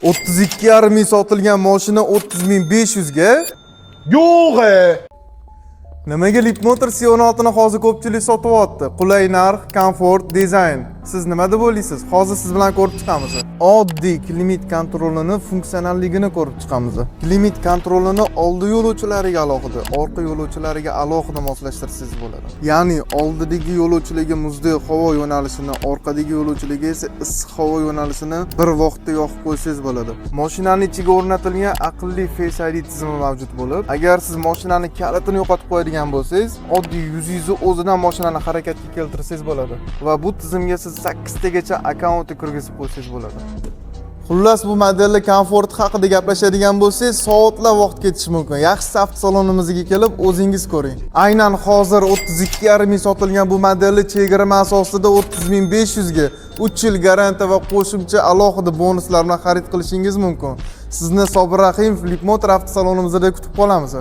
32,5 ming sotilgan mashina 30,500 ga. Yo'q. Nimaga Leapmotor C16 ni hozir ko'pchilik sotyapti? Qulay narx, komfort, dizayn. Siz nima deb o'ylaysiz? Hozir siz bilan ko'rib chiqamiz. Oddiy klimat kontrolini, funksionalligini ko'rib chiqamiz. Klimat kontrolini oldi yo'lovchilariga alohida, orqa yo'lovchilariga alohida moslashtirsangiz bo'ladi. Ya'ni oldidagi yo'lovchilarga muzday havo yo'nalishini, orqadagi yo'lovchilarga esa issiq havo yo'nalishini bir vaqtda yoqib qo'ysangiz bo'ladi. Mashinaning ichiga o'rnatilgan aqlli Face ID tizimi mavjud bo'lib, agar siz mashinaning kalitini yo'qotib qo'yadigan bo'lsangiz, oddiy yuzingizni o'zidan mashinani harakatga keltirsangiz bo'ladi va bu tizimga siz 8 tagacha akkaunt kirgizib qo'ysangiz bo'ladi. Xullas, bu modelni komforti haqida gaplashadigan bo'lsangiz, soatlab vaqt ketishi mumkin. Yaxshisi avtosalonimizga kelib o'zingiz ko'ring. Aynan hozir 32,5 ming sotilgan bu modelni chegirma asosida 30,500 ga 3 yil garantiya va qo'shimcha alohida bonuslar bilan xarid qilishingiz mumkin. Sizni Sobir Rahimov Leapmotor avtosalonimizda kutib qolamiz.